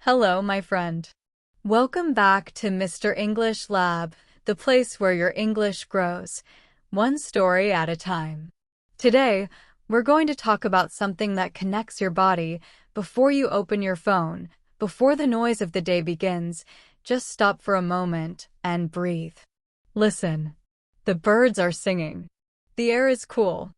Hello, my friend. Welcome back to Mr. English Lab, the place where your English grows, one story at a time. Today, we're going to talk about something that connects your body before you open your phone, before the noise of the day begins. Just stop for a moment and breathe. Listen. The birds are singing. The air is cool.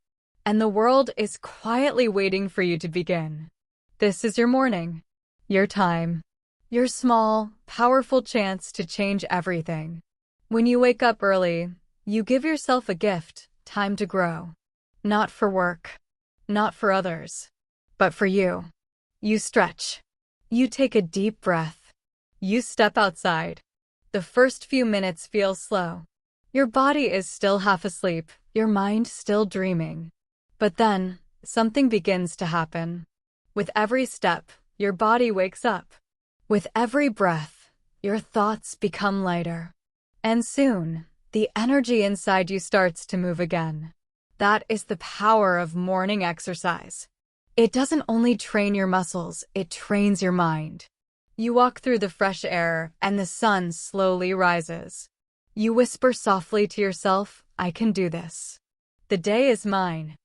And the world is quietly waiting for you to begin. This is your morning. Your time. Your small, powerful chance to change everything. When you wake up early, you give yourself a gift, time to grow. Not for work, not for others, but for you. You stretch. You take a deep breath. You step outside. The first few minutes feel slow. Your body is still half asleep, your mind still dreaming. But then, something begins to happen. With every step, your body wakes up. With every breath, your thoughts become lighter. And soon, the energy inside you starts to move again. That is the power of morning exercise. It doesn't only train your muscles, it trains your mind. You walk through the fresh air, and the sun slowly rises. You whisper softly to yourself, I can do this. The day is mine.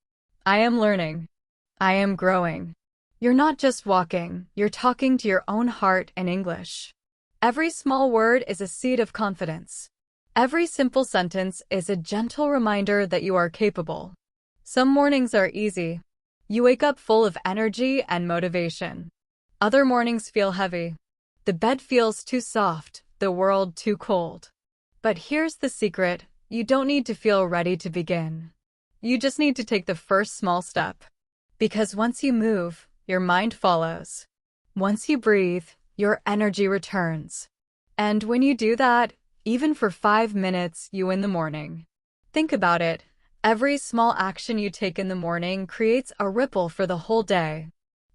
I am learning. I am growing. You're not just walking, you're talking to your own heart in English. Every small word is a seed of confidence. Every simple sentence is a gentle reminder that you are capable. Some mornings are easy. You wake up full of energy and motivation. Other mornings feel heavy. The bed feels too soft, the world too cold. But here's the secret, you don't need to feel ready to begin. You just need to take the first small step. Because once you move, your mind follows. Once you breathe, your energy returns. And when you do that, even for 5 minutes, you win the morning. Think about it. Every small action you take in the morning creates a ripple for the whole day.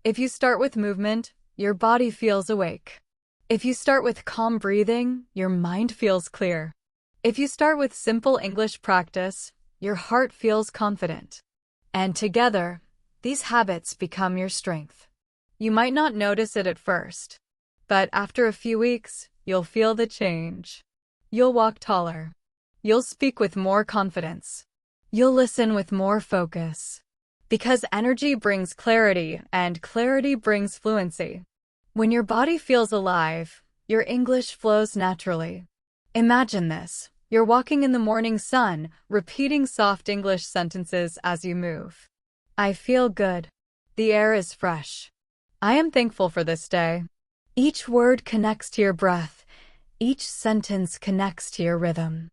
If you start with movement, your body feels awake. If you start with calm breathing, your mind feels clear. If you start with simple English practice, your heart feels confident. And together, these habits become your strength. You might not notice it at first, but after a few weeks, you'll feel the change. You'll walk taller. You'll speak with more confidence. You'll listen with more focus. Because energy brings clarity, and clarity brings fluency. When your body feels alive, your English flows naturally. Imagine this. You're walking in the morning sun, repeating soft English sentences as you move. I feel good. The air is fresh. I am thankful for this day. Each word connects to your breath. Each sentence connects to your rhythm.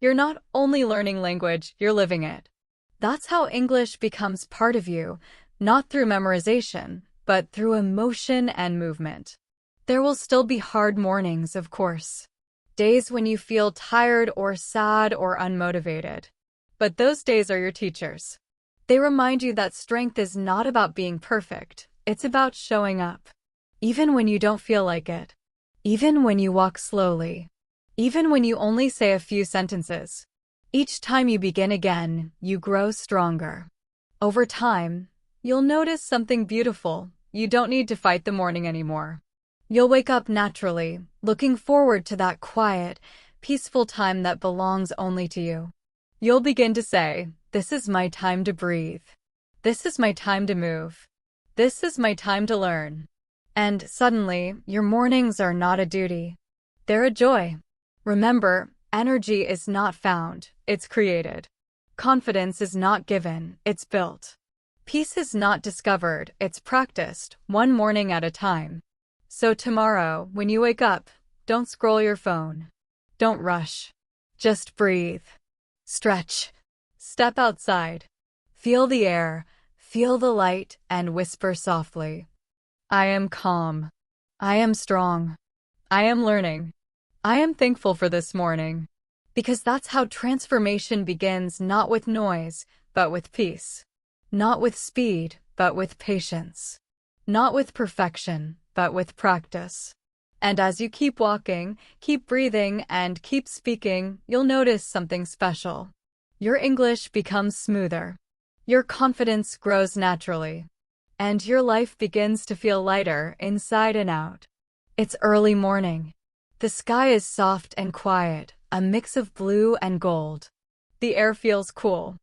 You're not only learning language, you're living it. That's how English becomes part of you, not through memorization, but through emotion and movement. There will still be hard mornings, of course. Days when you feel tired or sad or unmotivated. But those days are your teachers. They remind you that strength is not about being perfect, it's about showing up. Even when you don't feel like it. Even when you walk slowly. Even when you only say a few sentences. Each time you begin again, you grow stronger. Over time, you'll notice something beautiful. You don't need to fight the morning anymore. You'll wake up naturally, looking forward to that quiet, peaceful time that belongs only to you. You'll begin to say, this is my time to breathe. This is my time to move. This is my time to learn. And suddenly, your mornings are not a duty. They're a joy. Remember, energy is not found, it's created. Confidence is not given, it's built. Peace is not discovered, it's practiced, one morning at a time. So tomorrow, when you wake up, don't scroll your phone. Don't rush. Just breathe. Stretch. Step outside. Feel the air, feel the light, and whisper softly. I am calm. I am strong. I am learning. I am thankful for this morning. Because that's how transformation begins, not with noise, but with peace. Not with speed, but with patience. Not with perfection, but with practice. And as you keep walking, keep breathing, and keep speaking, you'll notice something special. Your English becomes smoother. Your confidence grows naturally. And your life begins to feel lighter inside and out. It's early morning. The sky is soft and quiet, a mix of blue and gold. The air feels cool.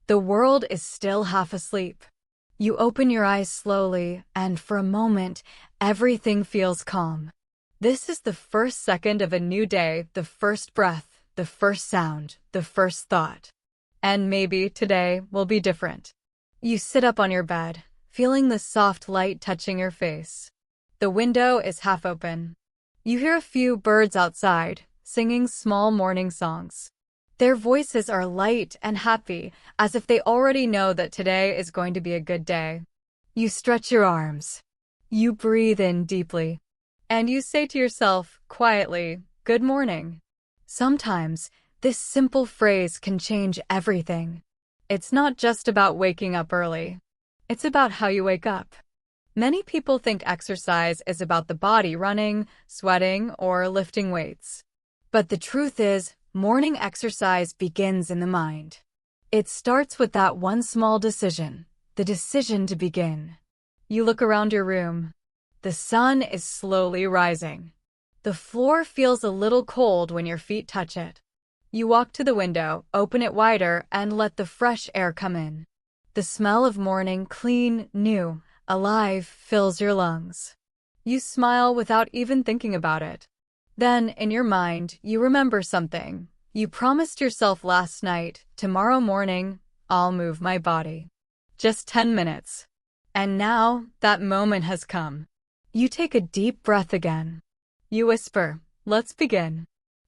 The world is still half asleep. You open your eyes slowly, and for a moment, everything feels calm. This is the first second of a new day, the first breath, the first sound, the first thought. And maybe today will be different. You sit up on your bed, feeling the soft light touching your face. The window is half open. You hear a few birds outside, singing small morning songs. Their voices are light and happy, as if they already know that today is going to be a good day. You stretch your arms. You breathe in deeply. And you say to yourself, quietly, "Good morning." Sometimes, this simple phrase can change everything. It's not just about waking up early. It's about how you wake up. Many people think exercise is about the body running, sweating, or lifting weights. But the truth is, morning exercise begins in the mind. It starts with that one small decision, the decision to begin. You look around your room. The sun is slowly rising. The floor feels a little cold when your feet touch it. You walk to the window, open it wider, and let the fresh air come in. The smell of morning, clean, new, alive, fills your lungs. You smile without even thinking about it. Then, in your mind, you remember something. You promised yourself last night, tomorrow morning, I'll move my body. Just 10 minutes. And now, that moment has come. You take a deep breath again. You whisper, "Let's begin."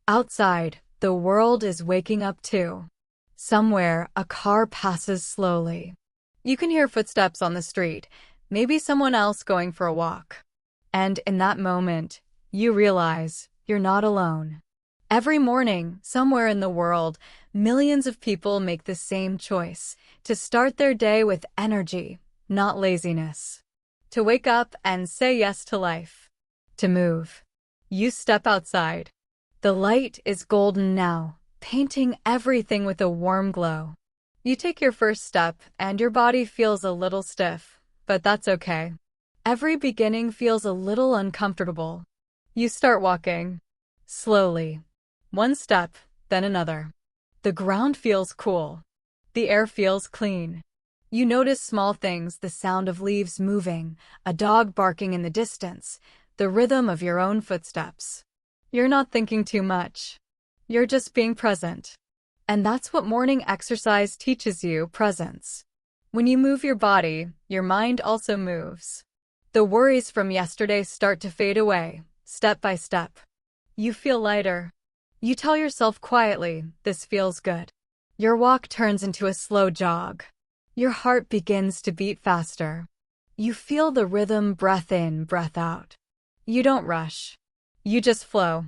Outside, the world is waking up too. Somewhere, a car passes slowly. You can hear footsteps on the street, maybe someone else going for a walk. And in that moment, you realize you're not alone. Every morning, somewhere in the world, millions of people make the same choice, to start their day with energy, not laziness. To wake up and say yes to life. To move. You step outside. The light is golden now, painting everything with a warm glow. You take your first step, and your body feels a little stiff, but that's okay. Every beginning feels a little uncomfortable. You start walking. Slowly. One step, then another. The ground feels cool. The air feels clean. You notice small things, the sound of leaves moving, a dog barking in the distance, the rhythm of your own footsteps. You're not thinking too much. You're just being present. And that's what morning exercise teaches you, presence. When you move your body, your mind also moves. The worries from yesterday start to fade away, step by step. You feel lighter. You tell yourself quietly, "This feels good." Your walk turns into a slow jog. Your heart begins to beat faster. You feel the rhythm, breath in, breath out. You don't rush. You just flow.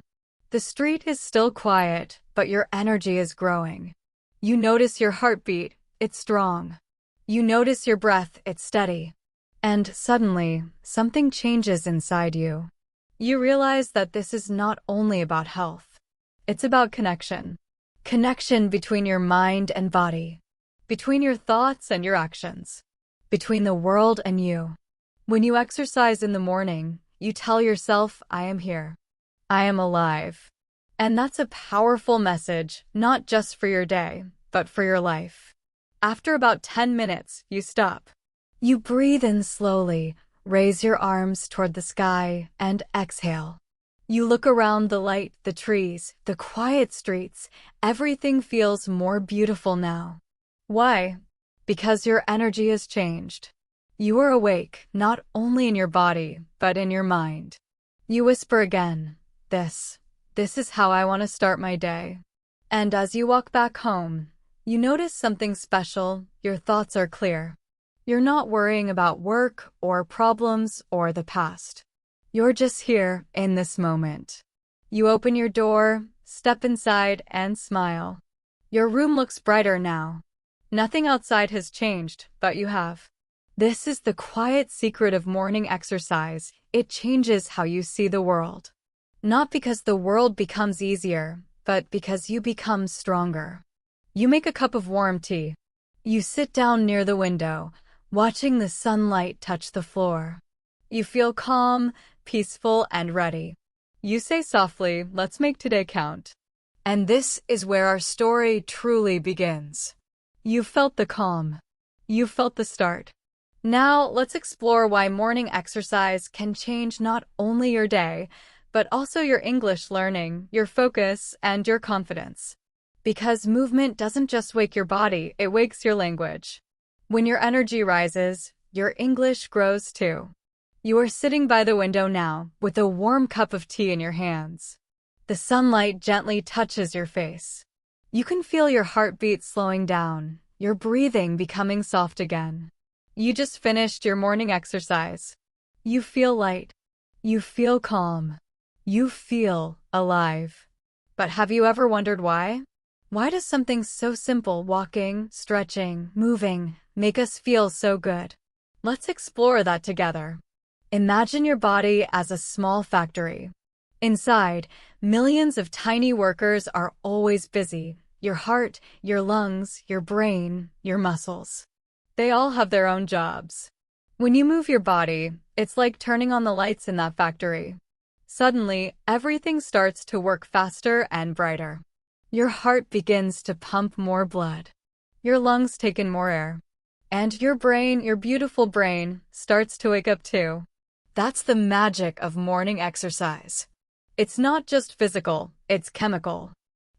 The street is still quiet, but your energy is growing. You notice your heartbeat, it's strong. You notice your breath, it's steady. And suddenly, something changes inside you. You realize that this is not only about health. It's about connection. Connection between your mind and body. Between your thoughts and your actions. Between the world and you. When you exercise in the morning, you tell yourself, "I am here. I am alive." And that's a powerful message, not just for your day, but for your life. After about 10 minutes, you stop. You breathe in slowly, raise your arms toward the sky, and exhale. You look around the light, the trees, the quiet streets. Everything feels more beautiful now. Why? Because your energy has changed. You are awake, not only in your body, but in your mind. You whisper again, This is how I want to start my day." And as you walk back home, you notice something special. Your thoughts are clear. You're not worrying about work or problems or the past. You're just here in this moment. You open your door, step inside, and smile. Your room looks brighter now. Nothing outside has changed, but you have. This is the quiet secret of morning exercise. It changes how you see the world. Not because the world becomes easier, but because you become stronger. You make a cup of warm tea. You sit down near the window, watching the sunlight touch the floor. You feel calm, peaceful, and ready. You say softly, "Let's make today count." And this is where our story truly begins. You felt the calm. You felt the start. Now, let's explore why morning exercise can change not only your day, but also your English learning, your focus, and your confidence. Because movement doesn't just wake your body, it wakes your language. When your energy rises, your English grows too. You are sitting by the window now, with a warm cup of tea in your hands. The sunlight gently touches your face. You can feel your heartbeat slowing down, your breathing becoming soft again. You just finished your morning exercise. You feel light. You feel calm. You feel alive. But have you ever wondered why? Why does something so simple, walking, stretching, moving, make us feel so good? Let's explore that together. Imagine your body as a small factory. Inside, millions of tiny workers are always busy. Your heart, your lungs, your brain, your muscles. They all have their own jobs. When you move your body, it's like turning on the lights in that factory. Suddenly, everything starts to work faster and brighter. Your heart begins to pump more blood. Your lungs take in more air. And your brain, your beautiful brain, starts to wake up too. That's the magic of morning exercise. It's not just physical, it's chemical.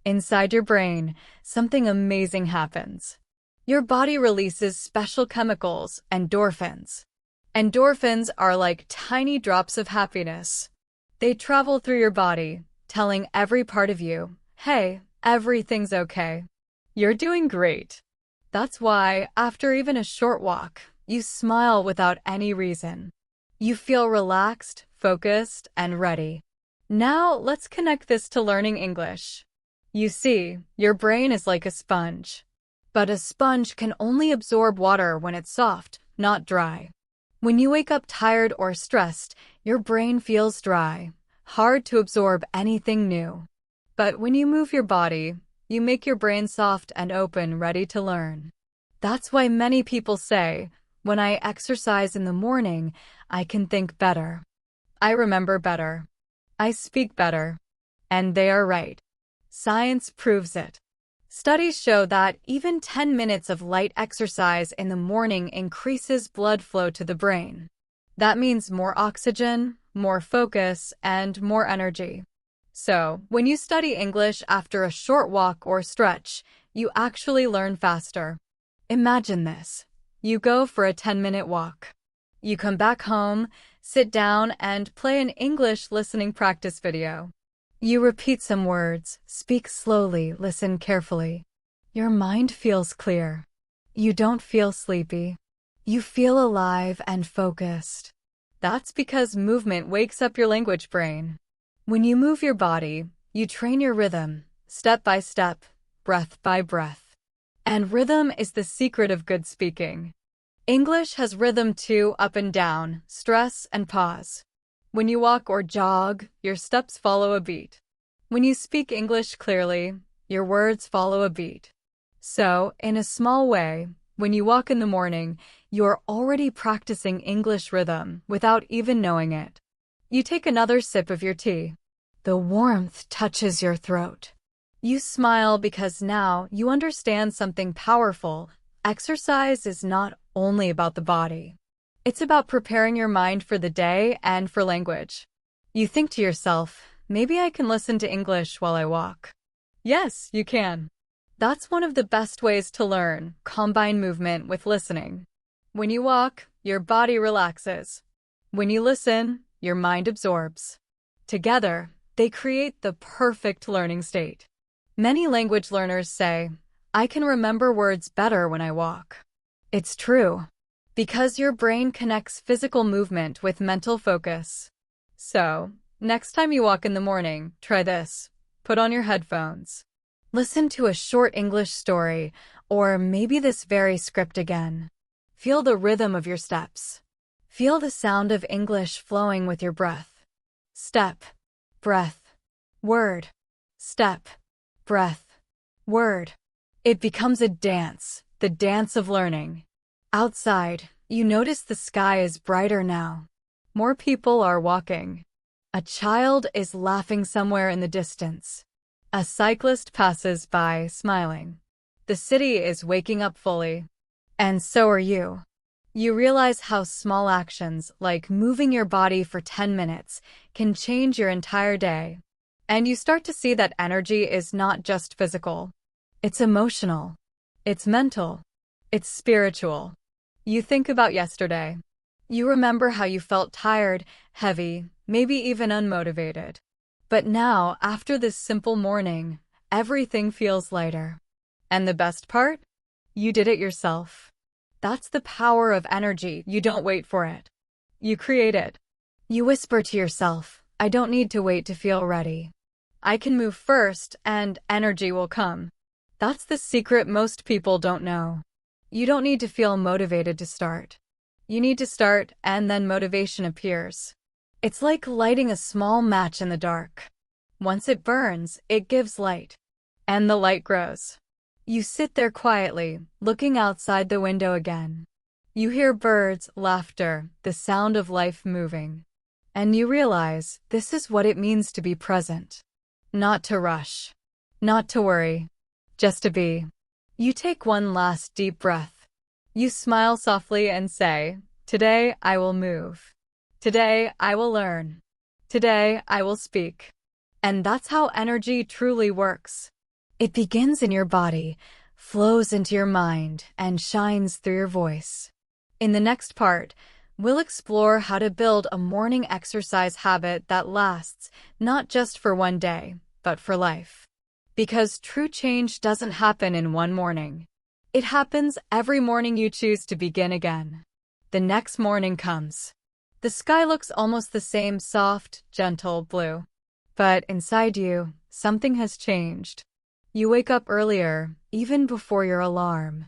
Inside your brain, something amazing happens. Your body releases special chemicals, endorphins. Endorphins are like tiny drops of happiness. They travel through your body, telling every part of you, "Hey, everything's okay. You're doing great." That's why, after even a short walk, you smile without any reason. You feel relaxed, focused, and ready. Now, let's connect this to learning English. You see, your brain is like a sponge. But a sponge can only absorb water when it's soft, not dry. When you wake up tired or stressed, your brain feels dry, hard to absorb anything new. But when you move your body, you make your brain soft and open, ready to learn. That's why many people say, "When I exercise in the morning, I can think better. I remember better. I speak better." And they are right. Science proves it. Studies show that even 10 minutes of light exercise in the morning increases blood flow to the brain. That means more oxygen, more focus, and more energy. So, when you study English after a short walk or stretch, you actually learn faster. Imagine this. You go for a 10-minute walk. You come back home, sit down, and play an English listening practice video. You repeat some words, speak slowly, listen carefully. Your mind feels clear. You don't feel sleepy. You feel alive and focused. That's because movement wakes up your language brain. When you move your body, you train your rhythm, step by step, breath by breath. And rhythm is the secret of good speaking. English has rhythm too, up and down, stress and pause. When you walk or jog, your steps follow a beat. When you speak English clearly, your words follow a beat. So, in a small way, when you walk in the morning, you're already practicing English rhythm without even knowing it. You take another sip of your tea. The warmth touches your throat. You smile because now you understand something powerful. Exercise is not only about the body. It's about preparing your mind for the day and for language. You think to yourself, maybe I can listen to English while I walk. Yes, you can. That's one of the best ways to learn, combine movement with listening. When you walk, your body relaxes. When you listen, your mind absorbs. Together, they create the perfect learning state. Many language learners say, "I can remember words better when I walk." It's true. Because your brain connects physical movement with mental focus. So, next time you walk in the morning, try this. Put on your headphones. Listen to a short English story, or maybe this very script again. Feel the rhythm of your steps. Feel the sound of English flowing with your breath. Step, breath, word. Step, breath, word. It becomes a dance, the dance of learning. Outside, you notice the sky is brighter now. More people are walking. A child is laughing somewhere in the distance. A cyclist passes by, smiling. The city is waking up fully. And so are you. You realize how small actions, like moving your body for 10 minutes, can change your entire day. And you start to see that energy is not just physical. It's emotional. It's mental. It's spiritual. You think about yesterday. You remember how you felt tired, heavy, maybe even unmotivated. But now, after this simple morning, everything feels lighter. And the best part? You did it yourself. That's the power of energy. You don't wait for it. You create it. You whisper to yourself, I don't need to wait to feel ready. I can move first, and energy will come. That's the secret most people don't know. You don't need to feel motivated to start. You need to start, and then motivation appears. It's like lighting a small match in the dark. Once it burns, it gives light. And the light grows. You sit there quietly, looking outside the window again. You hear birds, laughter, the sound of life moving. And you realize this is what it means to be present. Not to rush. Not to worry. Just to be. You take one last deep breath. You smile softly and say, today I will move. Today I will learn. Today I will speak. And that's how energy truly works. It begins in your body, flows into your mind, and shines through your voice. In the next part, we'll explore how to build a morning exercise habit that lasts, not just for one day, but for life. Because true change doesn't happen in one morning. It happens every morning you choose to begin again. The next morning comes. The sky looks almost the same, soft, gentle blue. But inside you, something has changed. You wake up earlier, even before your alarm.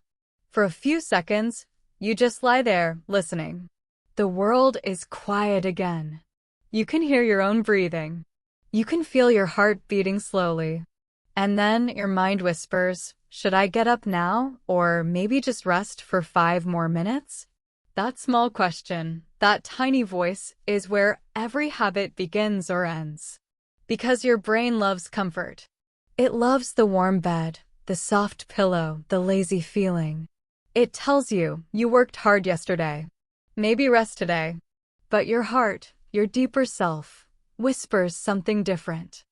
For a few seconds, you just lie there, listening. The world is quiet again. You can hear your own breathing. You can feel your heart beating slowly. And then your mind whispers, should I get up now, or maybe just rest for 5 more minutes? That small question, that tiny voice, is where every habit begins or ends. Because your brain loves comfort. It loves the warm bed, the soft pillow, the lazy feeling. It tells you, you worked hard yesterday. Maybe rest today. But your heart, your deeper self, whispers something different.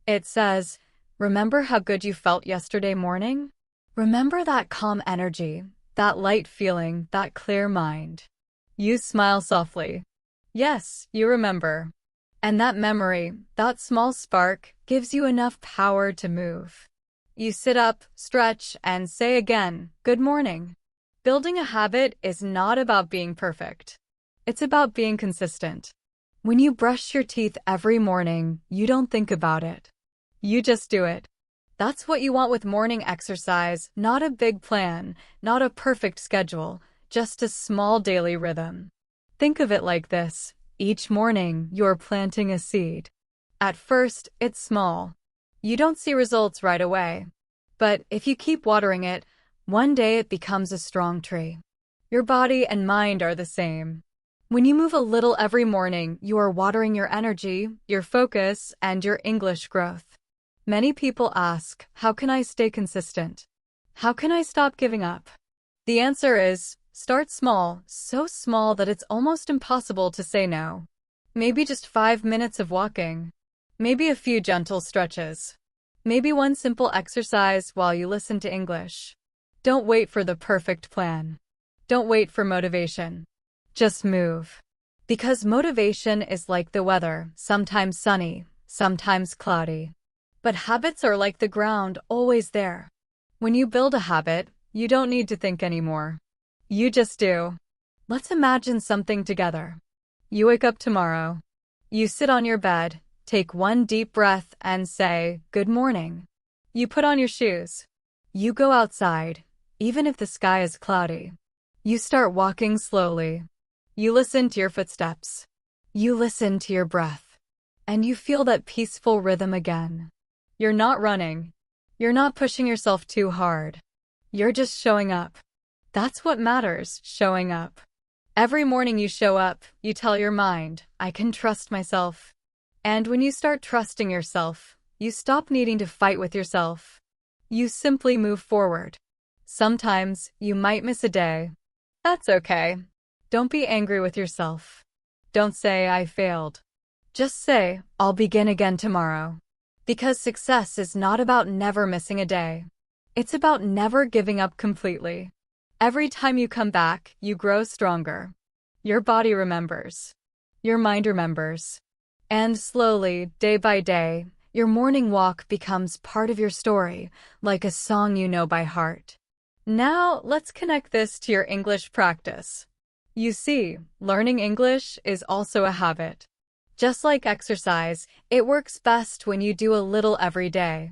It says, remember how good you felt yesterday morning? Remember that calm energy, that light feeling, that clear mind. You smile softly. Yes, you remember. And that memory, that small spark, gives you enough power to move. You sit up, stretch, and say again, good morning. Building a habit is not about being perfect. It's about being consistent. When you brush your teeth every morning, you don't think about it. You just do it. That's what you want with morning exercise, not a big plan, not a perfect schedule, just a small daily rhythm. Think of it like this. Each morning, you're planting a seed. At first, it's small. You don't see results right away. But if you keep watering it, one day it becomes a strong tree. Your body and mind are the same. When you move a little every morning, you are watering your energy, your focus, and your English growth. Many people ask, how can I stay consistent? How can I stop giving up? The answer is, start small, so small that it's almost impossible to say no. Maybe just 5 minutes of walking. Maybe a few gentle stretches. Maybe one simple exercise while you listen to English. Don't wait for the perfect plan. Don't wait for motivation. Just move. Because motivation is like the weather, sometimes sunny, sometimes cloudy. But habits are like the ground, always there. When you build a habit, you don't need to think anymore. You just do. Let's imagine something together. You wake up tomorrow. You sit on your bed, take one deep breath, and say, good morning. You put on your shoes. You go outside, even if the sky is cloudy. You start walking slowly. You listen to your footsteps. You listen to your breath. And you feel that peaceful rhythm again. You're not running. You're not pushing yourself too hard. You're just showing up. That's what matters, showing up. Every morning you show up, you tell your mind, I can trust myself. And when you start trusting yourself, you stop needing to fight with yourself. You simply move forward. Sometimes you might miss a day. That's okay. Don't be angry with yourself. Don't say, I failed. Just say, I'll begin again tomorrow. Because success is not about never missing a day. It's about never giving up completely. Every time you come back, you grow stronger. Your body remembers. Your mind remembers. And slowly, day by day, your morning walk becomes part of your story, like a song you know by heart. Now, let's connect this to your English practice. You see, learning English is also a habit. Just like exercise, it works best when you do a little every day.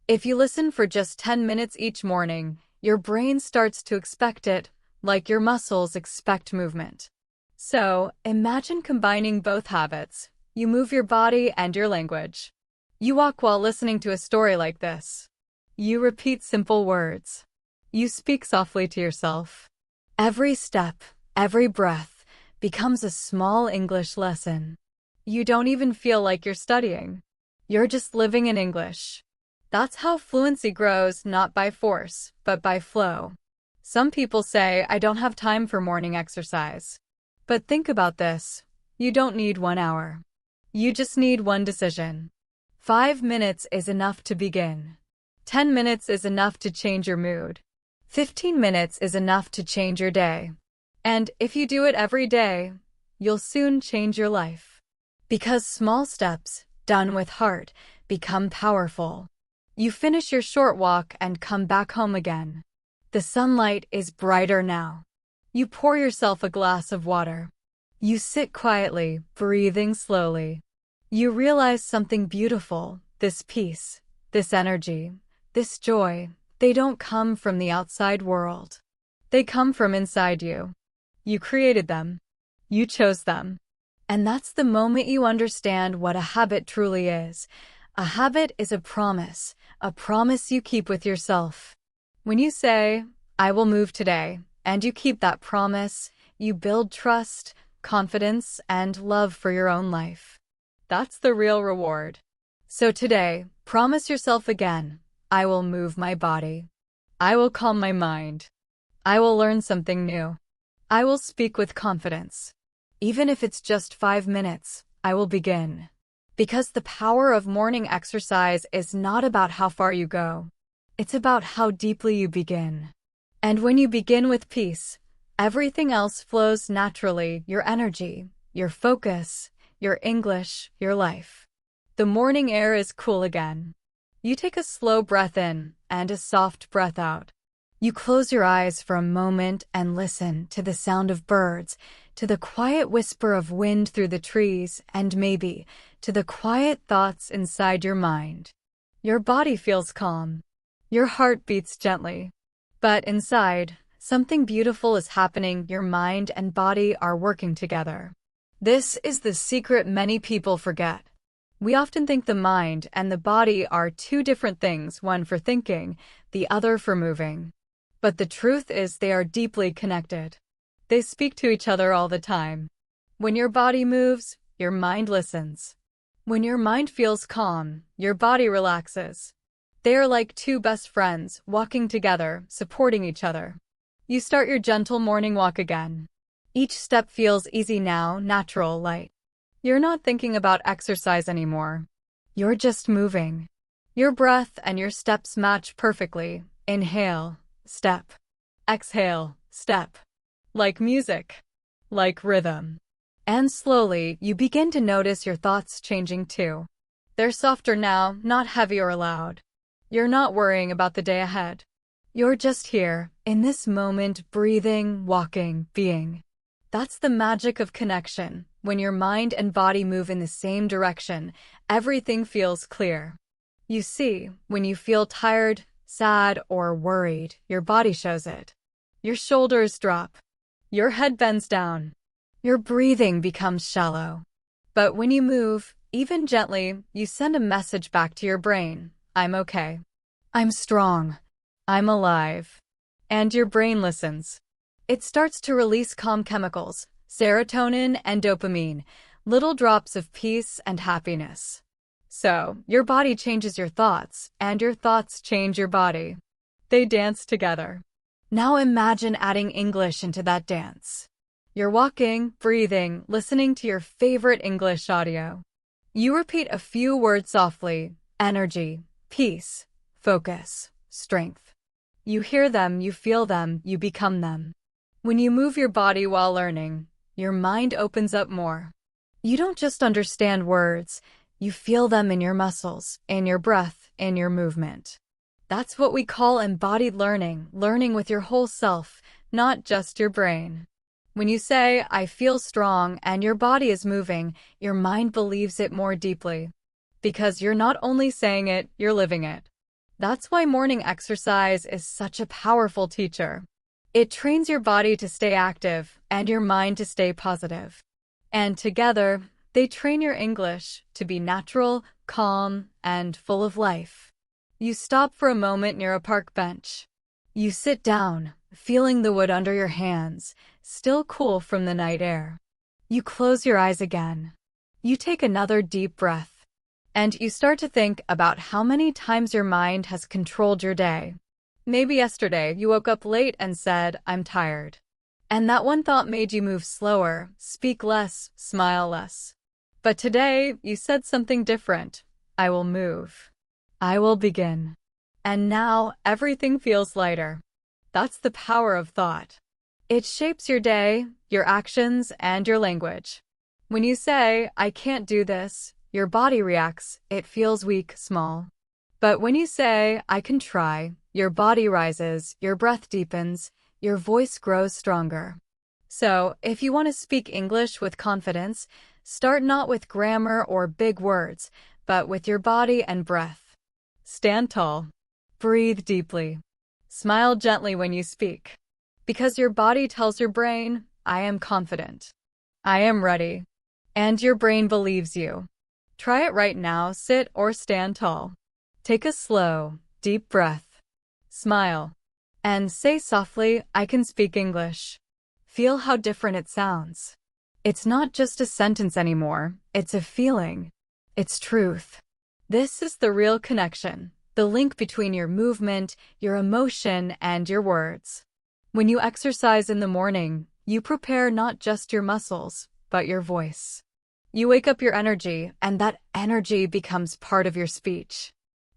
If you listen for just 10 minutes each morning, your brain starts to expect it, like your muscles expect movement. So, imagine combining both habits. You move your body and your language. You walk while listening to a story like this. You repeat simple words. You speak softly to yourself. Every step, every breath, becomes a small English lesson. You don't even feel like you're studying. You're just living in English. That's how fluency grows, not by force, but by flow. Some people say, I don't have time for morning exercise. But think about this. You don't need 1 hour. You just need one decision. 5 minutes is enough to begin. 10 minutes is enough to change your mood. 15 minutes is enough to change your day. And if you do it every day, you'll soon change your life. Because small steps, done with heart, become powerful. You finish your short walk and come back home again. The sunlight is brighter now. You pour yourself a glass of water. You sit quietly, breathing slowly. You realize something beautiful, this peace, this energy, this joy. They don't come from the outside world. They come from inside you. You created them. You chose them. And that's the moment you understand what a habit truly is. A habit is a promise you keep with yourself. When you say, I will move today, and you keep that promise, you build trust, confidence, and love for your own life. That's the real reward. So today, promise yourself again, I will move my body. I will calm my mind. I will learn something new. I will speak with confidence. Even if it's just 5 minutes, I will begin. Because the power of morning exercise is not about how far you go. It's about how deeply you begin. And when you begin with peace, everything else flows naturally, your energy, your focus, your English, your life. The morning air is cool again. You take a slow breath in and a soft breath out. You close your eyes for a moment and listen to the sound of birds, to the quiet whisper of wind through the trees, and maybe to the quiet thoughts inside your mind. Your body feels calm. Your heart beats gently. But inside, something beautiful is happening. Your mind and body are working together. This is the secret many people forget. We often think the mind and the body are two different things, one for thinking, the other for moving. But the truth is they are deeply connected. They speak to each other all the time. When your body moves, your mind listens. When your mind feels calm, your body relaxes. They are like two best friends, walking together, supporting each other. You start your gentle morning walk again. Each step feels easy now, natural, light. You're not thinking about exercise anymore. You're just moving. Your breath and your steps match perfectly. Inhale, step. Exhale, step. Like music. Like rhythm. And slowly, you begin to notice your thoughts changing too. They're softer now, not heavy or loud. You're not worrying about the day ahead. You're just here, in this moment, breathing, walking, being. That's the magic of connection. When your mind and body move in the same direction, everything feels clear. You see, when you feel tired, sad, or worried, your body shows it. Your shoulders drop. Your head bends down. Your breathing becomes shallow. But when you move, even gently, you send a message back to your brain. I'm okay. I'm strong. I'm alive. And your brain listens. It starts to release calm chemicals, serotonin and dopamine, little drops of peace and happiness. So, your body changes your thoughts, and your thoughts change your body. They dance together. Now imagine adding English into that dance. You're walking, breathing, listening to your favorite English audio. You repeat a few words softly: energy, peace, focus, strength. You hear them, you feel them, you become them. When you move your body while learning, your mind opens up more. You don't just understand words, you feel them in your muscles, in your breath, in your movement. That's what we call embodied learning, learning with your whole self, not just your brain. When you say, "I feel strong," and your body is moving, your mind believes it more deeply. Because you're not only saying it, you're living it. That's why morning exercise is such a powerful teacher. It trains your body to stay active and your mind to stay positive. And together, they train your English to be natural, calm, and full of life. You stop for a moment near a park bench. You sit down, feeling the wood under your hands, still cool from the night air. You close your eyes again. You take another deep breath. And you start to think about how many times your mind has controlled your day. Maybe yesterday you woke up late and said, "I'm tired." And that one thought made you move slower, speak less, smile less. But today you said something different. "I will move. I will begin." And now everything feels lighter. That's the power of thought. It shapes your day, your actions, and your language. When you say, "I can't do this," your body reacts. It feels weak, small. But when you say, "I can try," your body rises, your breath deepens, your voice grows stronger. So, if you want to speak English with confidence, start not with grammar or big words, but with your body and breath. Stand tall. Breathe deeply. Smile gently when you speak. Because your body tells your brain, "I am confident. I am ready." And your brain believes you. Try it right now, sit or stand tall. Take a slow, deep breath. Smile. And say softly, "I can speak English." Feel how different it sounds. It's not just a sentence anymore, it's a feeling. It's truth. This is the real connection, the link between your movement, your emotion, and your words. When you exercise in the morning, you prepare not just your muscles, but your voice. You wake up your energy, and that energy becomes part of your speech.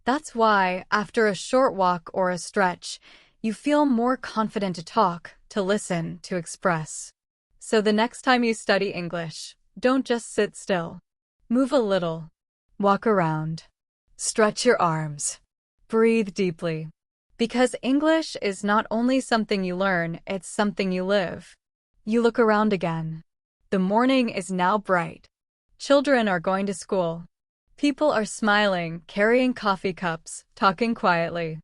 That's why, after a short walk or a stretch, you feel more confident to talk, to listen, to express. So the next time you study English, don't just sit still. Move a little. Walk around. Stretch your arms. Breathe deeply. Because English is not only something you learn, it's something you live. You look around again. The morning is now bright. Children are going to school. People are smiling, carrying coffee cups, talking quietly.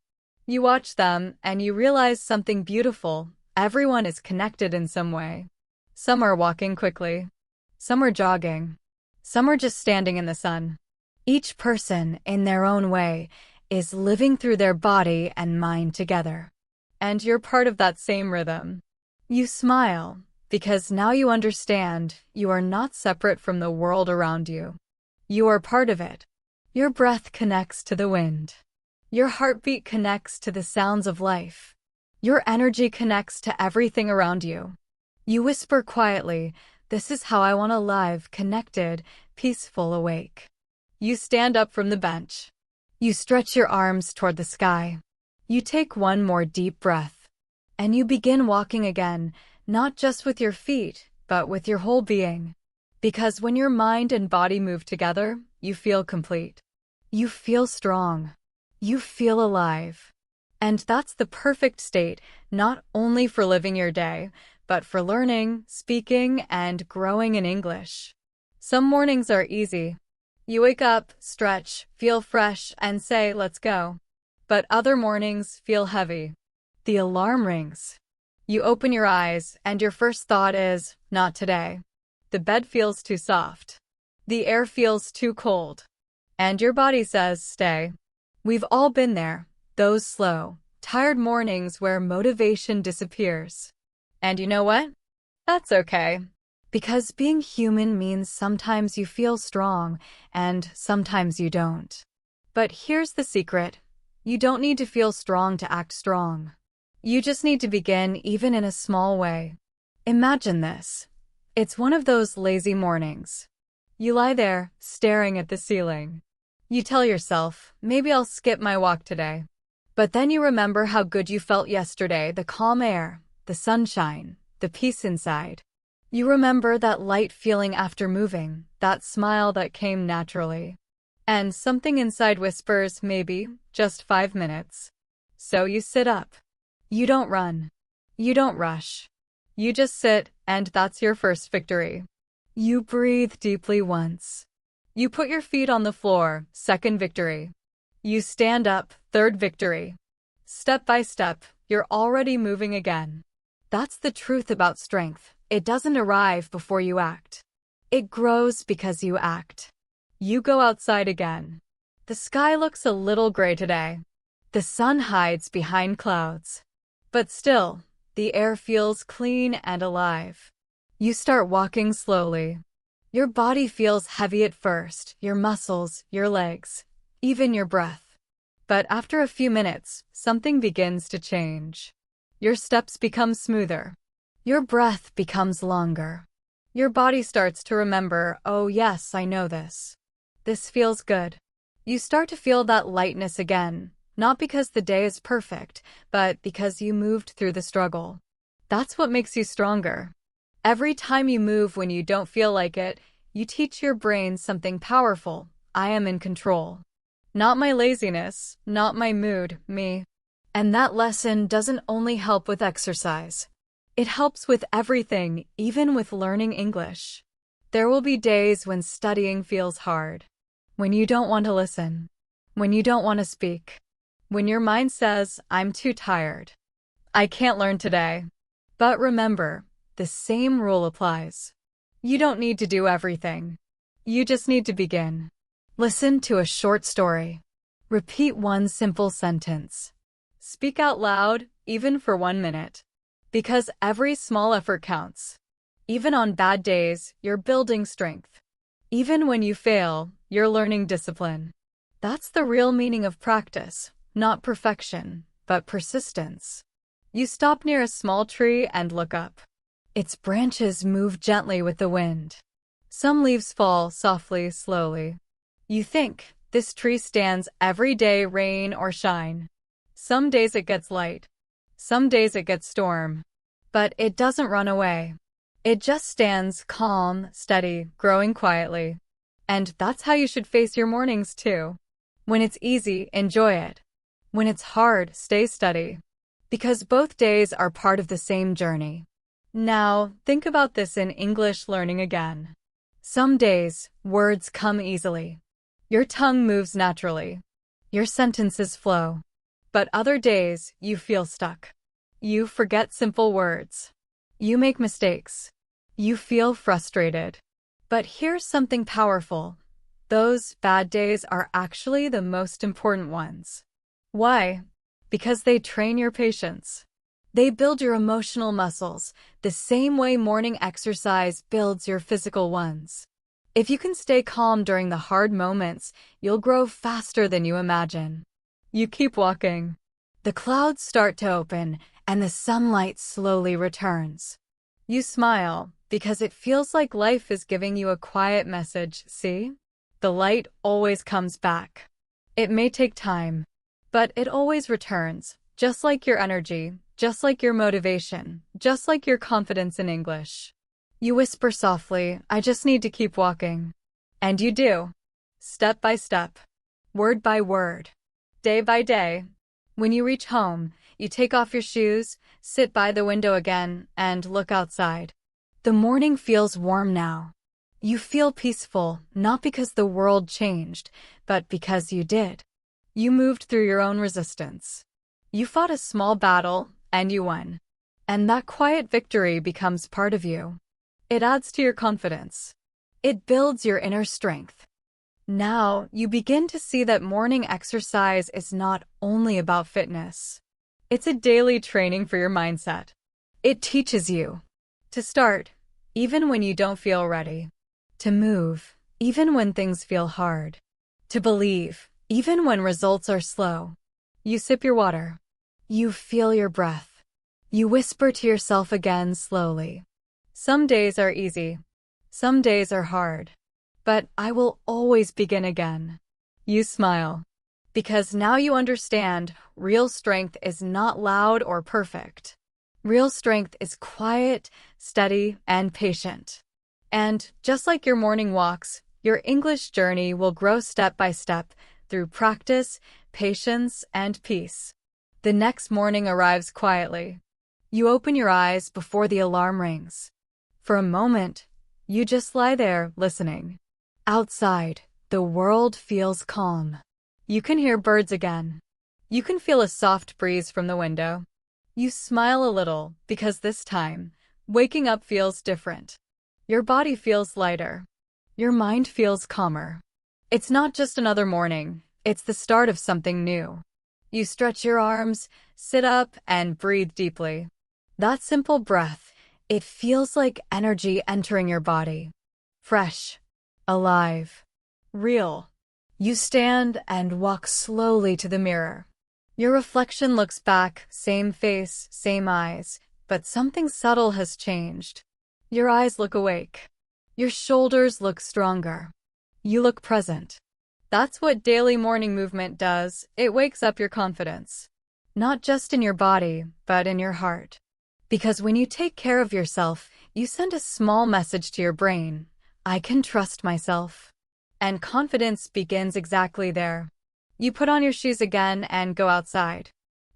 You watch them, and you realize something beautiful. Everyone is connected in some way. Some are walking quickly. Some are jogging. Some are just standing in the sun. Each person, in their own way, is living through their body and mind together. And you're part of that same rhythm. You smile, because now you understand you are not separate from the world around you. You are part of it. Your breath connects to the wind. Your heartbeat connects to the sounds of life. Your energy connects to everything around you. You whisper quietly, "This is how I want to live, connected, peaceful, awake." You stand up from the bench. You stretch your arms toward the sky. You take one more deep breath. And you begin walking again, not just with your feet, but with your whole being. Because when your mind and body move together, you feel complete. You feel strong. You feel alive. And that's the perfect state, not only for living your day, but for learning, speaking, and growing in English. Some mornings are easy. You wake up, stretch, feel fresh, and say, "Let's go." But other mornings feel heavy. The alarm rings. You open your eyes, and your first thought is, "Not today." The bed feels too soft. The air feels too cold. And your body says, "Stay." We've all been there, those slow, tired mornings where motivation disappears. And you know what? That's okay. Because being human means sometimes you feel strong and sometimes you don't. But here's the secret. You don't need to feel strong to act strong. You just need to begin even in a small way. Imagine this. It's one of those lazy mornings. You lie there, staring at the ceiling. You tell yourself, maybe I'll skip my walk today. But then you remember how good you felt yesterday, the calm air, the sunshine, the peace inside. You remember that light feeling after moving, that smile that came naturally. And something inside whispers, maybe, just 5 minutes. So you sit up. You don't run. You don't rush. You just sit, and that's your first victory. You breathe deeply once. You put your feet on the floor, second victory. You stand up, third victory. Step by step, you're already moving again. That's the truth about strength. It doesn't arrive before you act. It grows because you act. You go outside again. The sky looks a little gray today. The sun hides behind clouds. But still, the air feels clean and alive. You start walking slowly. Your body feels heavy at first, your muscles, your legs, even your breath. But after a few minutes, something begins to change. Your steps become smoother. Your breath becomes longer. Your body starts to remember, oh yes, I know this. This feels good. You start to feel that lightness again, not because the day is perfect, but because you moved through the struggle. That's what makes you stronger. Every time you move when you don't feel like it, you teach your brain something powerful. I am in control. Not my laziness, not my mood, me. And that lesson doesn't only help with exercise. It helps with everything, even with learning English. There will be days when studying feels hard. When you don't want to listen. When you don't want to speak. When your mind says, I'm too tired. I can't learn today. But remember, the same rule applies. You don't need to do everything. You just need to begin. Listen to a short story. Repeat one simple sentence. Speak out loud, even for 1 minute. Because every small effort counts. Even on bad days, you're building strength. Even when you fail, you're learning discipline. That's the real meaning of practice, not perfection, but persistence. You stop near a small tree and look up. Its branches move gently with the wind. Some leaves fall softly, slowly. You think, this tree stands every day, rain or shine. Some days it gets light. Some days it gets storm. But it doesn't run away. It just stands calm, steady, growing quietly. And that's how you should face your mornings too. When it's easy, enjoy it. When it's hard, stay steady. Because both days are part of the same journey. Now, think about this in English learning again. Some days, words come easily. Your tongue moves naturally. Your sentences flow. But other days, you feel stuck. You forget simple words. You make mistakes. You feel frustrated. But here's something powerful. Those bad days are actually the most important ones. Why? Because they train your patience. They build your emotional muscles, the same way morning exercise builds your physical ones. If you can stay calm during the hard moments, you'll grow faster than you imagine. You keep walking. The clouds start to open, and the sunlight slowly returns. You smile, because it feels like life is giving you a quiet message, see? The light always comes back. It may take time, but it always returns, just like your energy, just like your motivation, just like your confidence in English. You whisper softly, I just need to keep walking. And you do. Step by step. Word by word. Day by day. When you reach home, you take off your shoes, sit by the window again, and look outside. The morning feels warm now. You feel peaceful, not because the world changed, but because you did. You moved through your own resistance. You fought a small battle, and you won. And that quiet victory becomes part of you. It adds to your confidence. It builds your inner strength. Now, you begin to see that morning exercise is not only about fitness. It's a daily training for your mindset. It teaches you to start, even when you don't feel ready. To move, even when things feel hard. To believe, even when results are slow. You sip your water. You feel your breath. You whisper to yourself again slowly. Some days are easy. Some days are hard. But I will always begin again. You smile. Because now you understand, real strength is not loud or perfect. Real strength is quiet, steady, and patient. And just like your morning walks, your English journey will grow step by step through practice, patience, and peace. The next morning arrives quietly. You open your eyes before the alarm rings. For a moment, you just lie there listening. Outside, the world feels calm. You can hear birds again. You can feel a soft breeze from the window. You smile a little because this time, waking up feels different. Your body feels lighter. Your mind feels calmer. It's not just another morning, it's the start of something new. You stretch your arms, sit up, and breathe deeply. That simple breath, it feels like energy entering your body. Fresh, alive, real. You stand and walk slowly to the mirror. Your reflection looks back, same face, same eyes, but something subtle has changed. Your eyes look awake. Your shoulders look stronger. You look present. That's what daily morning movement does. It wakes up your confidence. Not just in your body, but in your heart. Because when you take care of yourself, you send a small message to your brain. I can trust myself. And confidence begins exactly there. You put on your shoes again and go outside.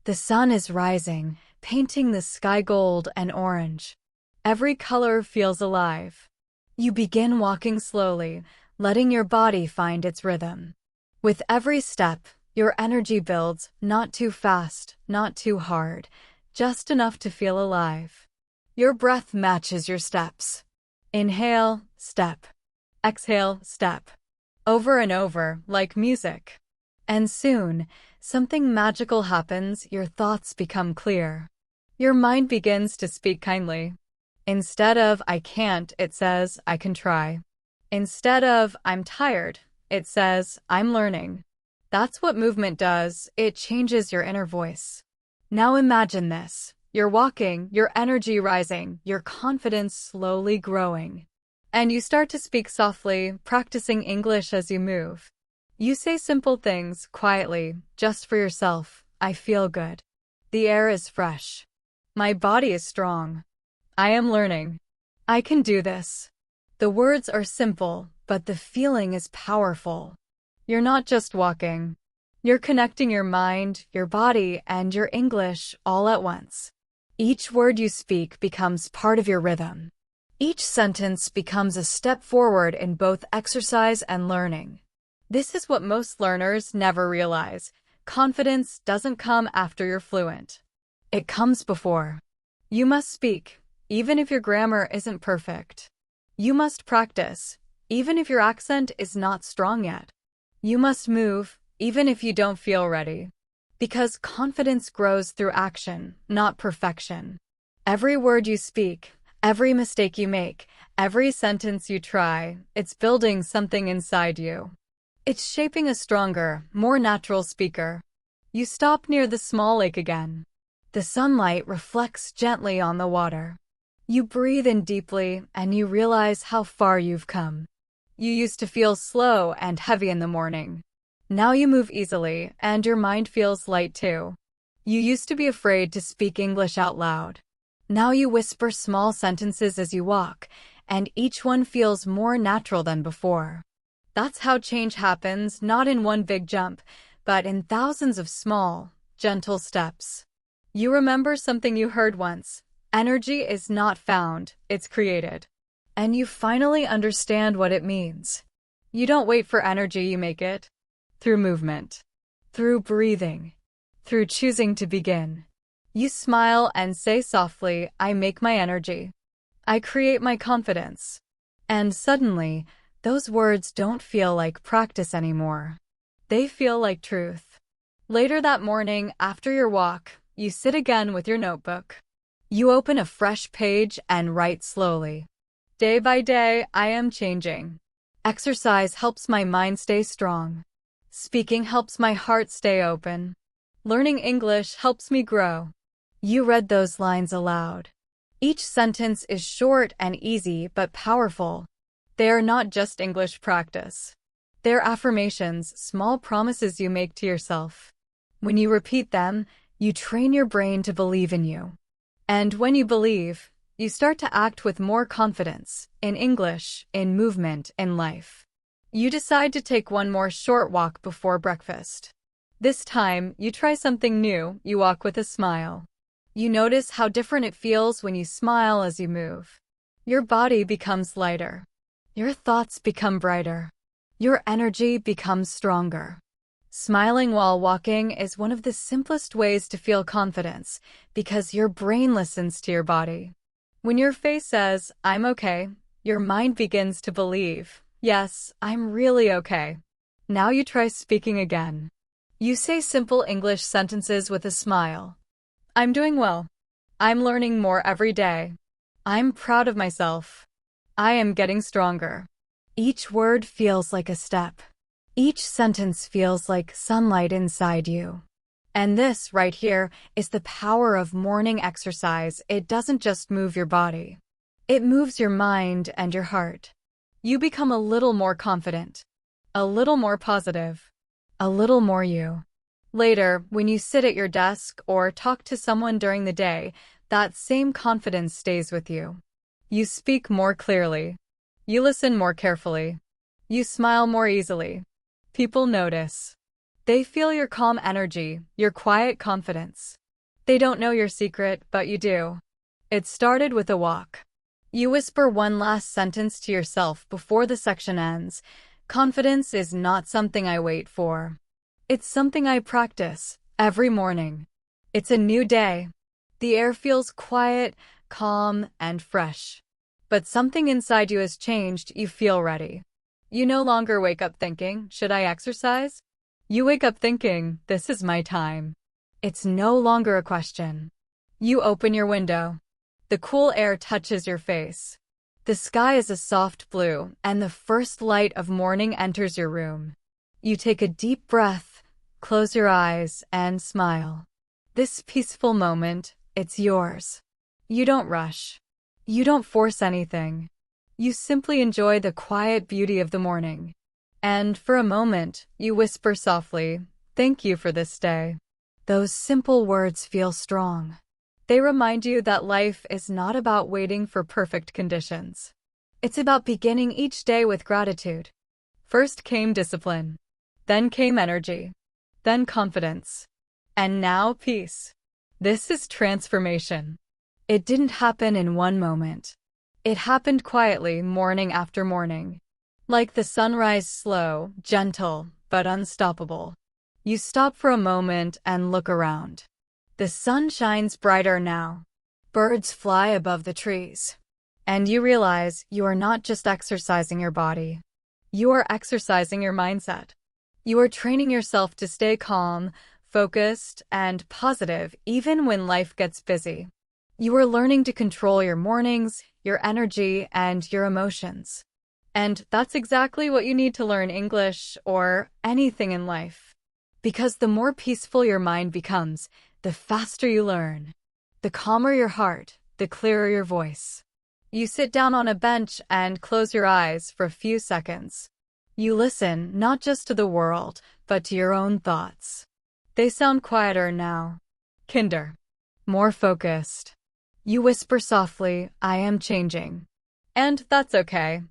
The sun is rising, painting the sky gold and orange. Every color feels alive. You begin walking slowly, letting your body find its rhythm. With every step, your energy builds, not too fast, not too hard, just enough to feel alive. Your breath matches your steps. Inhale, step. Exhale, step. Over and over, like music. And soon, something magical happens, your thoughts become clear. Your mind begins to speak kindly. Instead of I can't, it says I can try. Instead of I'm tired, it says I'm learning. That's what movement does, it changes your inner voice. Now imagine this. You're walking, your energy rising, your confidence slowly growing. And you start to speak softly, practicing English as you move. You say simple things, quietly, just for yourself. I feel good. The air is fresh. My body is strong. I am learning. I can do this. The words are simple, but the feeling is powerful. You're not just walking. You're connecting your mind, your body, and your English all at once. Each word you speak becomes part of your rhythm. Each sentence becomes a step forward in both exercise and learning. This is what most learners never realize. Confidence doesn't come after you're fluent. It comes before. You must speak, even if your grammar isn't perfect. You must practice, even if your accent is not strong yet. You must move, even if you don't feel ready. Because confidence grows through action, not perfection. Every word you speak, every mistake you make, every sentence you try, it's building something inside you. It's shaping a stronger, more natural speaker. You stop near the small lake again. The sunlight reflects gently on the water. You breathe in deeply and you realize how far you've come. You used to feel slow and heavy in the morning. Now you move easily and your mind feels light too. You used to be afraid to speak English out loud. Now you whisper small sentences as you walk, and each one feels more natural than before. That's how change happens, not in one big jump, but in thousands of small, gentle steps. You remember something you heard once. Energy is not found, it's created. And you finally understand what it means. You don't wait for energy, you make it. Through movement. Through breathing. Through choosing to begin. You smile and say softly, I make my energy. I create my confidence. And suddenly, those words don't feel like practice anymore. They feel like truth. Later that morning, after your walk, you sit again with your notebook. You open a fresh page and write slowly. Day by day, I am changing. Exercise helps my mind stay strong. Speaking helps my heart stay open. Learning English helps me grow. You read those lines aloud. Each sentence is short and easy but powerful. They are not just English practice. They're affirmations, small promises you make to yourself. When you repeat them, you train your brain to believe in you. And when you believe, you start to act with more confidence, in English, in movement, in life. You decide to take one more short walk before breakfast. This time, you try something new, you walk with a smile. You notice how different it feels when you smile as you move. Your body becomes lighter. Your thoughts become brighter. Your energy becomes stronger. Smiling while walking is one of the simplest ways to feel confidence because your brain listens to your body. When your face says, "I'm okay," your mind begins to believe, "Yes, I'm really okay." Now you try speaking again. You say simple English sentences with a smile. I'm doing well. I'm learning more every day. I'm proud of myself. I am getting stronger. Each word feels like a step. Each sentence feels like sunlight inside you. And this, right here, is the power of morning exercise. It doesn't just move your body. It moves your mind and your heart. You become a little more confident, a little more positive, a little more you. Later, when you sit at your desk or talk to someone during the day, that same confidence stays with you. You speak more clearly. You listen more carefully. You smile more easily. People notice. They feel your calm energy, your quiet confidence. They don't know your secret, but you do. It started with a walk. You whisper one last sentence to yourself before the section ends. Confidence is not something I wait for. It's something I practice every morning. It's a new day. The air feels quiet, calm, and fresh. But something inside you has changed. You feel ready. You no longer wake up thinking, "Should I exercise?" You wake up thinking, "This is my time." It's no longer a question. You open your window. The cool air touches your face. The sky is a soft blue, and the first light of morning enters your room. You take a deep breath, close your eyes, and smile. This peaceful moment, it's yours. You don't rush. You don't force anything. You simply enjoy the quiet beauty of the morning. And for a moment, you whisper softly, "Thank you for this day." Those simple words feel strong. They remind you that life is not about waiting for perfect conditions. It's about beginning each day with gratitude. First came discipline. Then came energy. Then confidence. And now peace. This is transformation. It didn't happen in one moment. It happened quietly, morning after morning. Like the sunrise, slow, gentle, but unstoppable. You stop for a moment and look around. The sun shines brighter now. Birds fly above the trees. And you realize you are not just exercising your body. You are exercising your mindset. You are training yourself to stay calm, focused, and positive even when life gets busy. You are learning to control your mornings, your energy, and your emotions. And that's exactly what you need to learn English or anything in life. Because the more peaceful your mind becomes, the faster you learn. The calmer your heart, the clearer your voice. You sit down on a bench and close your eyes for a few seconds. You listen not just to the world, but to your own thoughts. They sound quieter now. Kinder. More focused. You whisper softly, "I am changing." And that's okay.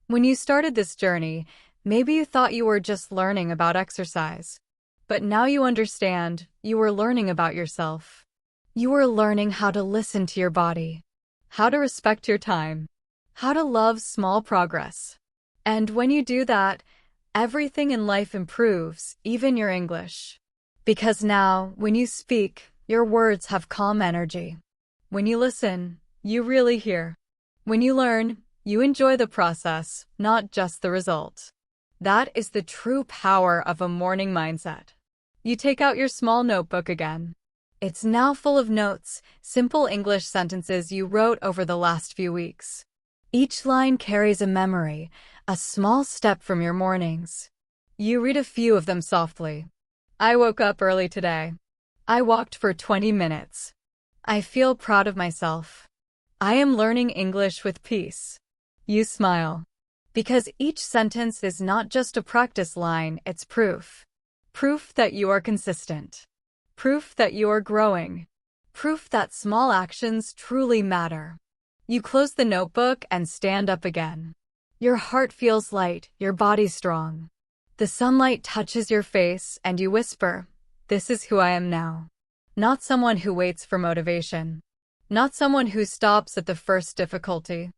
When you started this journey, maybe you thought you were just learning about exercise. But now you understand, you were learning about yourself. You were learning how to listen to your body, how to respect your time, how to love small progress. And when you do that, everything in life improves, even your English. Because now, when you speak, your words have calm energy. When you listen, you really hear. When you learn, you enjoy the process, not just the result. That is the true power of a morning mindset. You take out your small notebook again. It's now full of notes, simple English sentences you wrote over the last few weeks. Each line carries a memory, a small step from your mornings. You read a few of them softly. I woke up early today. I walked for 20 minutes. I feel proud of myself. I am learning English with peace. You smile. Because each sentence is not just a practice line, it's proof. Proof that you are consistent. Proof that you are growing. Proof that small actions truly matter. You close the notebook and stand up again. Your heart feels light, your body strong. The sunlight touches your face and you whisper, "This is who I am now." Not someone who waits for motivation. Not someone who stops at the first difficulty.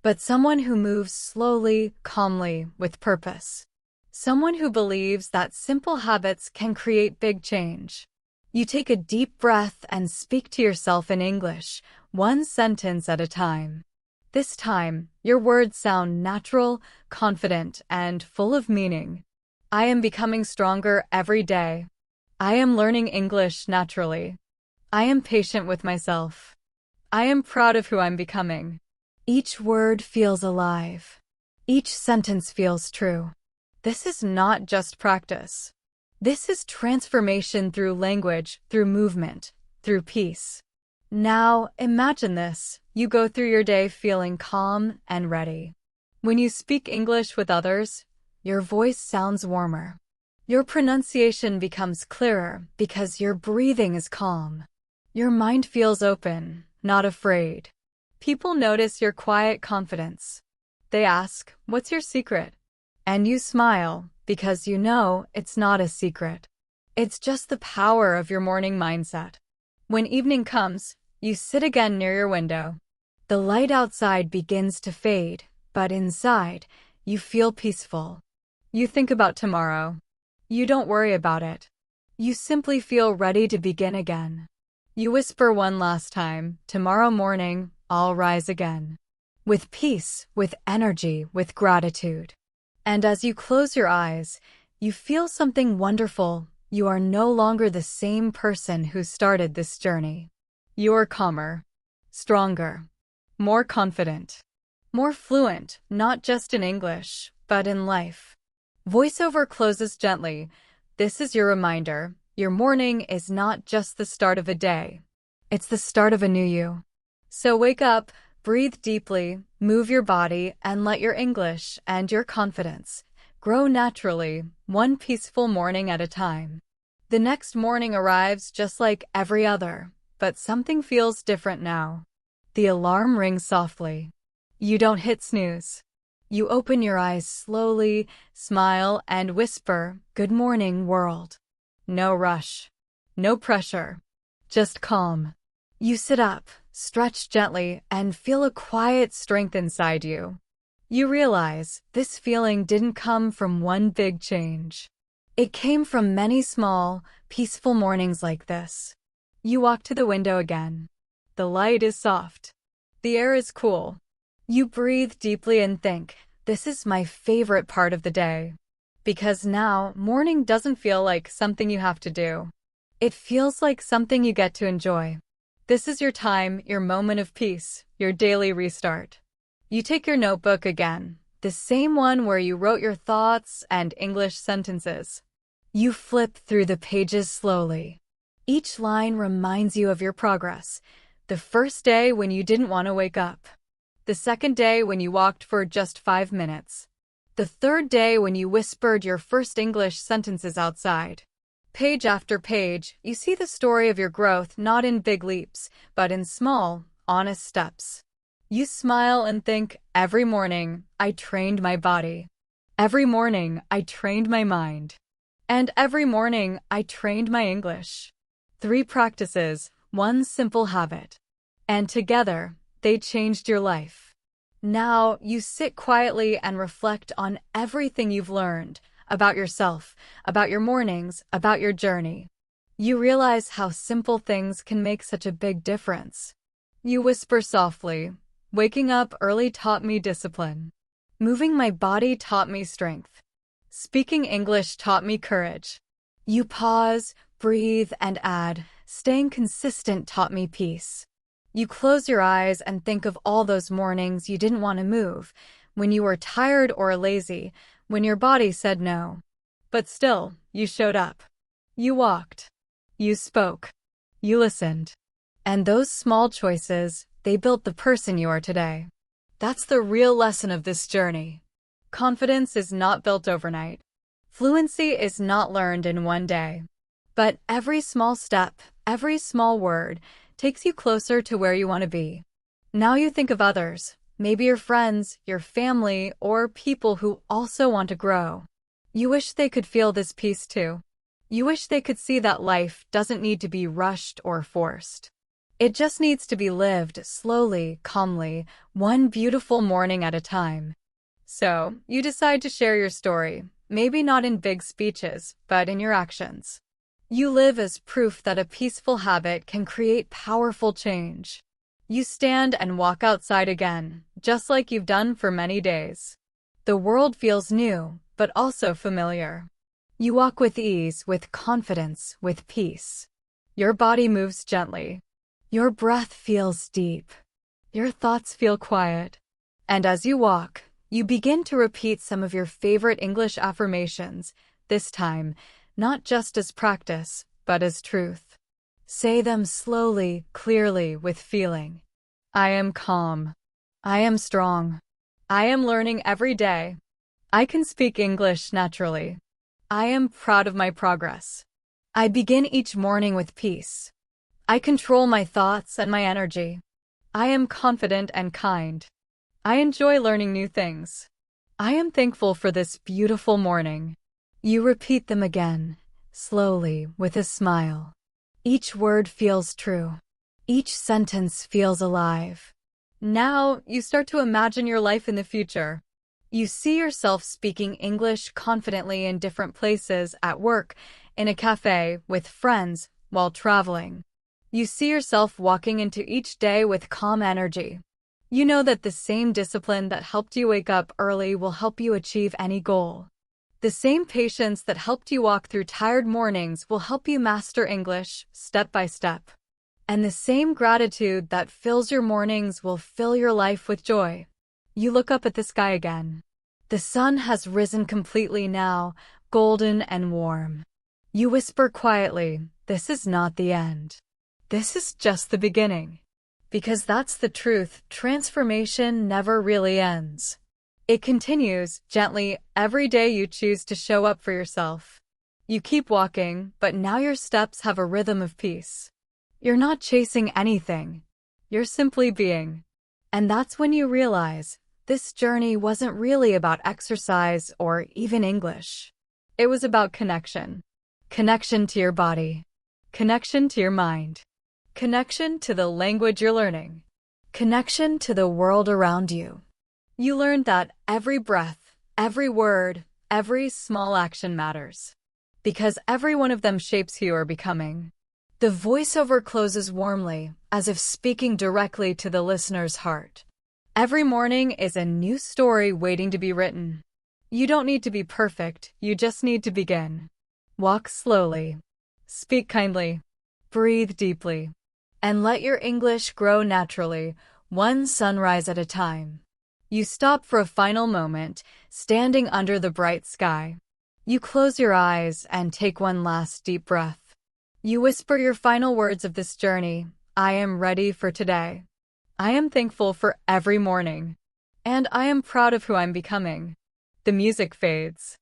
But someone who moves slowly, calmly, with purpose. Someone who believes that simple habits can create big change. You take a deep breath and speak to yourself in English, one sentence at a time. This time, your words sound natural, confident, and full of meaning. I am becoming stronger every day. I am learning English naturally. I am patient with myself. I am proud of who I'm becoming. Each word feels alive. Each sentence feels true. This is not just practice. This is transformation through language, through movement, through peace. Now, imagine this. You go through your day feeling calm and ready. When you speak English with others, your voice sounds warmer. Your pronunciation becomes clearer because your breathing is calm. Your mind feels open, not afraid. People notice your quiet confidence. They ask, "What's your secret?" And you smile because you know it's not a secret. It's just the power of your morning mindset. When evening comes, you sit again near your window. The light outside begins to fade, but inside, you feel peaceful. You think about tomorrow. You don't worry about it. You simply feel ready to begin again. You whisper one last time, "Tomorrow morning, I'll rise again." With peace, with energy, with gratitude. And as you close your eyes, you feel something wonderful. You are no longer the same person who started this journey. You're calmer, stronger, more confident, more fluent, not just in English, but in life. Voiceover closes gently. This is your reminder. Your morning is not just the start of a day. It's the start of a new you. So wake up, breathe deeply, move your body, and let your English and your confidence grow naturally, one peaceful morning at a time. The next morning arrives just like every other, but something feels different now. The alarm rings softly. You don't hit snooze. You open your eyes slowly, smile, and whisper, "Good morning, world." No rush. No pressure. Just calm. You sit up, stretch gently, and feel a quiet strength inside you. You realize this feeling didn't come from one big change. It came from many small, peaceful mornings like this. You walk to the window again. The light is soft. The air is cool. You breathe deeply and think, "This is my favorite part of the day." Because now, morning doesn't feel like something you have to do. It feels like something you get to enjoy. This is your time, your moment of peace, your daily restart. You take your notebook again, the same one where you wrote your thoughts and English sentences. You flip through the pages slowly. Each line reminds you of your progress. The first day when you didn't want to wake up. The second day when you walked for just 5 minutes. The third day when you whispered your first English sentences outside. Page after page, you see the story of your growth not in big leaps, but in small, honest steps. You smile and think, "Every morning, I trained my body. Every morning, I trained my mind. And every morning, I trained my English." 3 practices, 1 simple habit. And together, they changed your life. Now, you sit quietly and reflect on everything you've learned about yourself, about your mornings, about your journey. You realize how simple things can make such a big difference. You whisper softly, "Waking up early taught me discipline. Moving my body taught me strength. Speaking English taught me courage." You pause, breathe, and add, Staying consistent taught me peace. You close your eyes and think of all those mornings you didn't want to move, when you were tired or lazy, when your body said no. But still, you showed up. You walked. You spoke. You listened. And those small choices, they built the person you are today. That's the real lesson of this journey. Confidence is not built overnight. Fluency is not learned in one day. But every small step, every small word, takes you closer to where you want to be. Now you think of others, maybe your friends, your family, or people who also want to grow. You wish they could feel this peace too. You wish they could see that life doesn't need to be rushed or forced. It just needs to be lived slowly, calmly, one beautiful morning at a time. So, you decide to share your story, maybe not in big speeches, but in your actions. You live as proof that a peaceful habit can create powerful change. You stand and walk outside again, just like you've done for many days. The world feels new, but also familiar. You walk with ease, with confidence, with peace. Your body moves gently. Your breath feels deep. Your thoughts feel quiet. And as you walk, you begin to repeat some of your favorite English affirmations, this time, not just as practice, but as truth. Say them slowly, clearly, with feeling. I am calm. I am strong. I am learning every day. I can speak English naturally. I am proud of my progress. I begin each morning with peace. I control my thoughts and my energy. I am confident and kind. I enjoy learning new things. I am thankful for this beautiful morning. You repeat them again, slowly, with a smile. Each word feels true. Each sentence feels alive. Now, you start to imagine your life in the future. You see yourself speaking English confidently in different places, at work, in a cafe, with friends, while traveling. You see yourself walking into each day with calm energy. You know that the same discipline that helped you wake up early will help you achieve any goal. The same patience that helped you walk through tired mornings will help you master English, step by step. And the same gratitude that fills your mornings will fill your life with joy. You look up at the sky again. The sun has risen completely now, golden and warm. You whisper quietly, "This is not the end. This is just the beginning." Because that's the truth, transformation never really ends. It continues, gently, every day you choose to show up for yourself. You keep walking, but now your steps have a rhythm of peace. You're not chasing anything. You're simply being. And that's when you realize, this journey wasn't really about exercise or even English. It was about connection. Connection to your body. Connection to your mind. Connection to the language you're learning. Connection to the world around you. You learned that every breath, every word, every small action matters. Because every one of them shapes who you are becoming. The voiceover closes warmly, as if speaking directly to the listener's heart. Every morning is a new story waiting to be written. You don't need to be perfect, you just need to begin. Walk slowly. Speak kindly. Breathe deeply. And let your English grow naturally, one sunrise at a time. You stop for a final moment, standing under the bright sky. You close your eyes and take one last deep breath. You whisper your final words of this journey, I am ready for today. I am thankful for every morning. And I am proud of who I'm becoming. The music fades.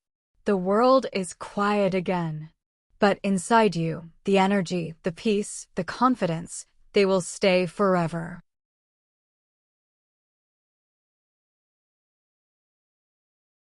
The world is quiet again. But inside you, the energy, the peace, the confidence, they will stay forever.